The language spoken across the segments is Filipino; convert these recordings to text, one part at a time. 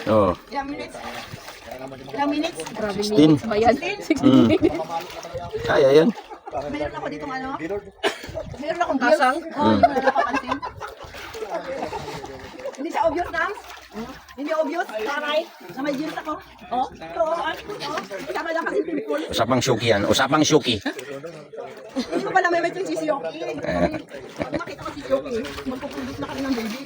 Oh. Ilang minutes? Ilang minutes? Grabe 16. minutes ba yan? 16 minutes. Kaya yan. Meron ako dito ano? Meron akong basang. Oo, hindi mo na napapansin. Hindi siya obvious na? Hindi obvious? Taray? Na may jeans ako? Oh? Ito, Tama lang kasi people. Usapang Shuki yan. Usapang Shuki. Hindi ko pala may itong si Yoki. Pag makita ko si Yoki, magpupunod na kami ng baby.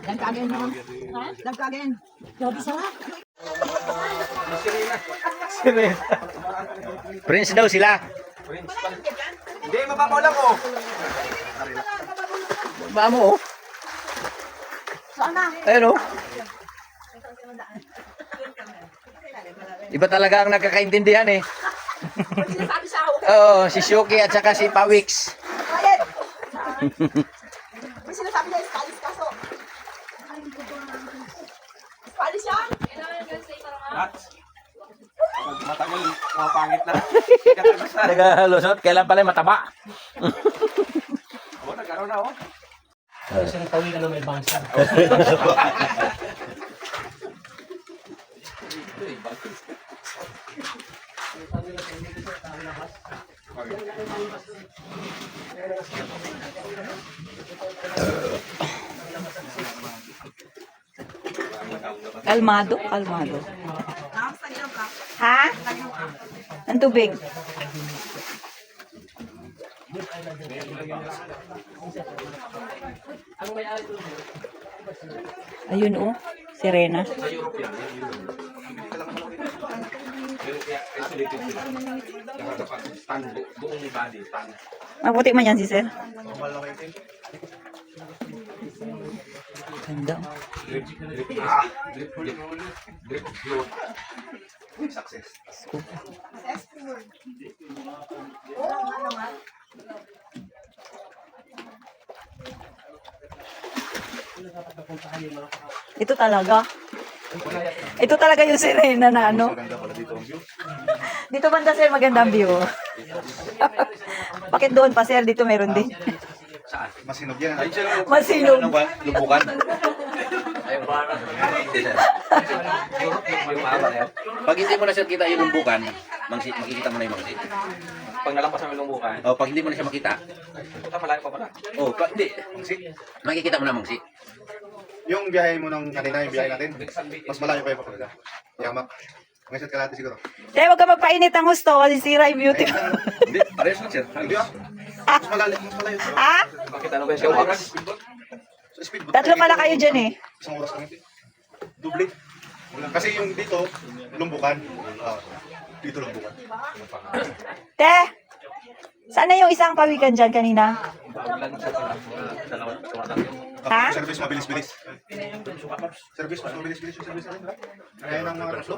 Dagkagen mo. Ha? Dagkagen. Grabe sarap. Prince daw sila. Hindi, mababaw lang ko. Ba mo oh. Sana. Ayun oh. Iba talaga ang nagkakaintindihan eh. Sinasabi sa ako. Oo, si Shuki at saka si Pawix. Quiet. May sinasabi niya, Spanish kaso. Spanish siya? Matagal, mapangit na. Nagalusot, kailan pala mataba? Oo, nagkaroon na ako. Isang tawi ka na may bangsa. Kalmado, kalmado. Ha? Ang tubig. Ayun oh, sirena. Maputi man yan si sir. Ganda. Success. Ito talaga. Ito talaga yung sirena na ano. Dito banda sir, magandang view. Bakit doon pa sir? Dito meron din. Masinog yan. Masinog. Lubukan. Pag hindi mo na siya kita yung lumbukan, makikita mo na yung mangsi. Pag nalampas namin lumbukan, O, pag hindi mo na siya makita, puta malayo pa pala. o, pag hindi, makikita mo na mangsi. Yung biyahe mo ng kanina, yung biyahe natin, mas malayo pa yung papunta. Yamak. Ngayon ka natin siguro. Te, huwag ka magpainit ang gusto kasi sira yung beauty. Hindi, parehas lang sir. Hindi ah. Mas malayo, mas malayo. Ha? Bakit ano ba yung oras? Sa speedboat. Tatlo pala kayo dyan eh. Isang oras lang. Doble. Kasi yung dito, lumbukan. Dito lumbukan. Te, sana yung isang pawikan dyan kanina? Ha? Service mabilis-bilis. Service mas mabilis-bilis yung service natin. Kaya ng mga tatlo.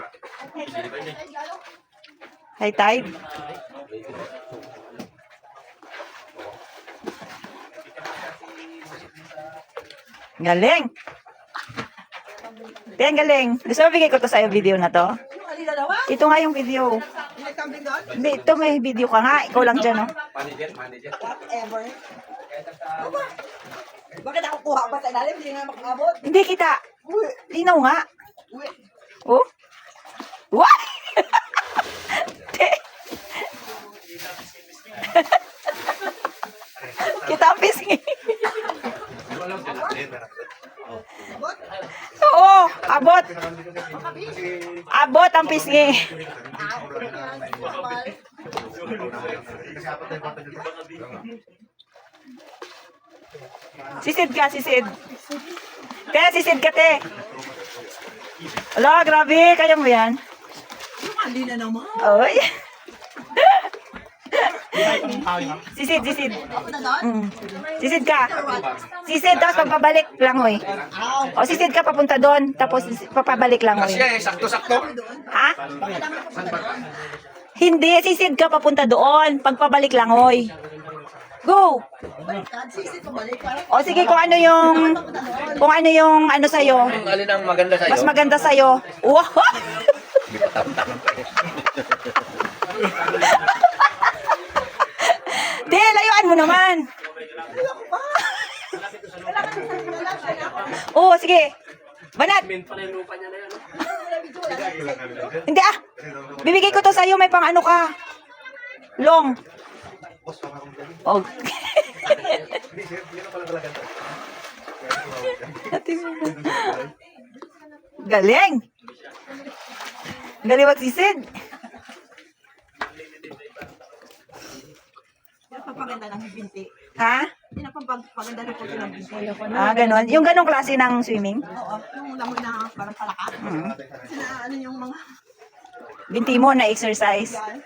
High tide? Galing! Te, ang galing. Gusto mo bigay ko to sa'yo video na to? Alila daw ah? Ito nga yung video. May kambing doon? Hindi, ito may video ka nga. Ikaw lang dyan, oh. Manager. Whatever. Bakit ako kuha pa sa ilalim? Hindi nga makakabot. Hindi kita. Uy. Linaw nga. Uy. Oh? What? Te. Kita ang pisngi. Oo, abot. Abot ang pisngi. Sisid ka, sisid. Te, sisid ka, te. Ala, grabe. Kaya mo yan? Alila naman. Oy. Sisid, sisid. Ako na doon? Sisid ka. Sisid, tapos pagpabalik lang, oy. O, sisid ka papunta doon, tapos papabalik lang, oy. Siya eh, sakto-sakto. Ha? Hindi, sisid ka papunta doon, pagpabalik lang, oy. Go! Sisit pabalik. Parang O sige, kung ano yung ano sa'yo, Ang alin ang maganda sa'yo? mas maganda sa'yo. Wow! Di, layuan mo naman. Oo, sige. Banat. Hindi ah. Bibigay ko to sa'yo. May pang ano ka. Long. Oh. Galing. Galing magsisid. Pinapaganda ng binti. Ha? Pinapaganda ng puti ng binti. Ganon. Yung ganong klase ng swimming? Oo, yung lamon na parang palaka. Kasi na ano yung mga Binti mo na exercise. yan.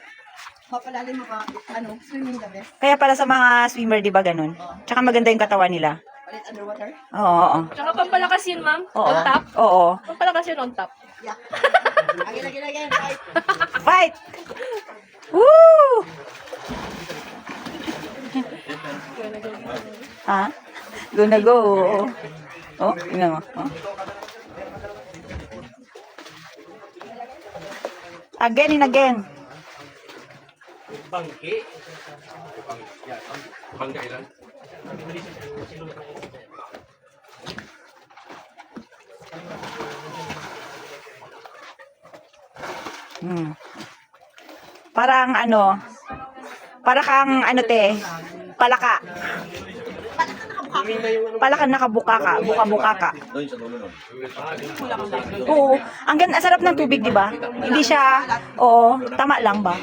Mapalalim mo pa, swimming the best. Kaya pala sa mga swimmer, di ba ganon? Tsaka maganda yung katawan nila. Palit underwater. Oo. Tsaka pampalakas yun, ma'am. Oo. On top. Oo. Pampalakas yun on top. Yeah. Again, right? Fight! Woo! Ha? Go na go. Oh, tingnan mo. Oh. Again and again. Bangki. Pangkailan? Parang ano, para kang ano te, palaka. Palaka nakabuka ka, buka-buka ka. Doon sa dulo nun. Oo, ang ganda, sarap ng tubig, di ba? Hindi siya, oo, tama lang ba?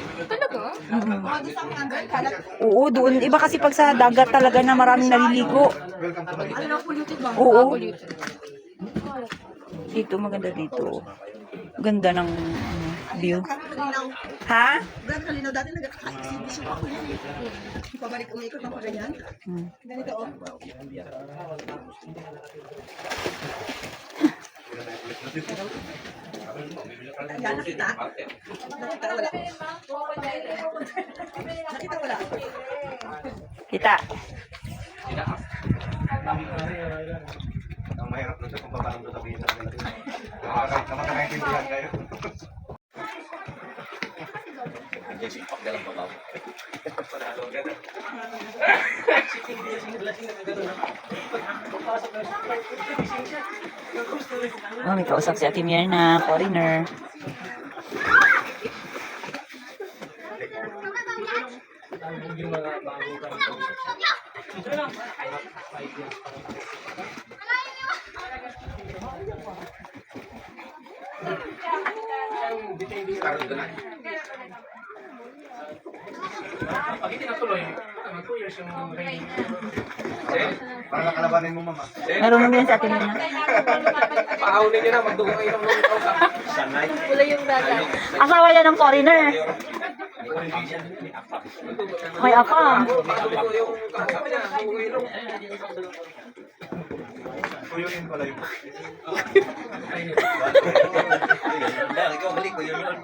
Oo, doon. Iba kasi pag sa dagat talaga na maraming naliligo. Ano, polluted ba? Oo. Dito, maganda dito. Ganda ng view. Kalinaw. Ha? Grabe kalinaw. Dati nagkakaisip ako yan. Pabalik umikot ng ganyan. Ganito oh. Yan, nakita? Nakita, wala. Nakita, wala. Kita. Ang mahirap na siya kung paano ito sabihin sa kanila. Makakaintindihan kayo. Diyan si Ipak dalang babaw. Oh, may kausap si Ate Mierna, foreigner. Pag hindi natuloy, 2 years yung training. Para nakalabanin mo, mama. Marunong din si Ate Mierna. Paahulin nyo na, magdugo kayo ng mga tao. Sanay. Wala yung dagat. Asawa yan ng foreigner. May apa. Paahulin yung kasama niya, dugo ilong. Kuyuin pala yung... Dahil ikaw balik ko yun nun.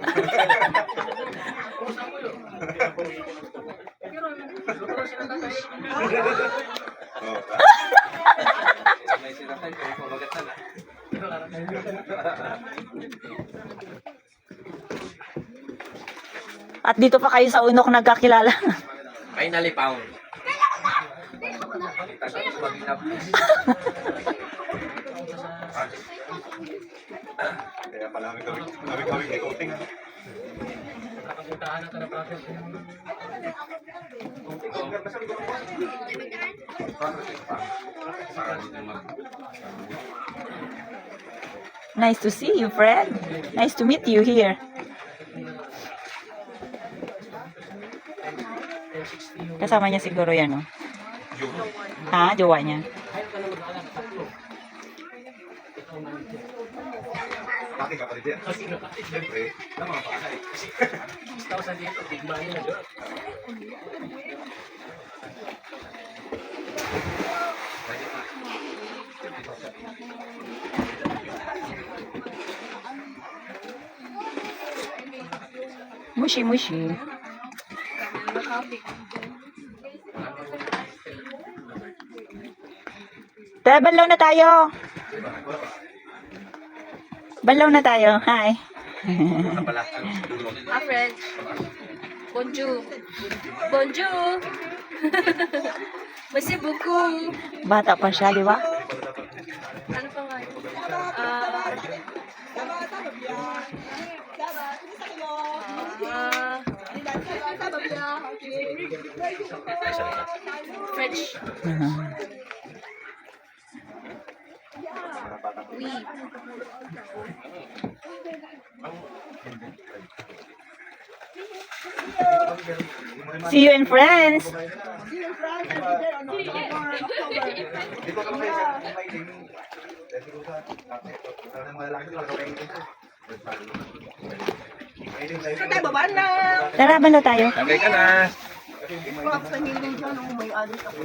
May sinasay, pero kumagatan na. At dito pa kayo sa unok nagkakilala. Finally found. Tapos mag-inap. Kaya pala kami ikoting. Nakapuntahan na talaga process. Nice to see you, Fred. Nice to meet you here. Kasama niya siguro yan, oh. Ha? Jowa niya. Pati ka pa rin yan. Siyempre, ng mga pakay. 6,000 dito, big money na doon. Mushi, mushi. Tara, banlaw na tayo. Banlaw na tayo. Hi. Ano pala? Dulo. Ah, French. Bonjour. Bonjour. Merci beaucoup. Bata pa siya, di ba? Ano pa nga yun? French. Oui. See you in France. Dito ka kayo sa mailing. Dito sa mga lalaki talaga kayo dito. Mailing tayo. Tayo baba na. Tara, balo tayo. Tagay ka na. Props na hindi dyan. May alis ako.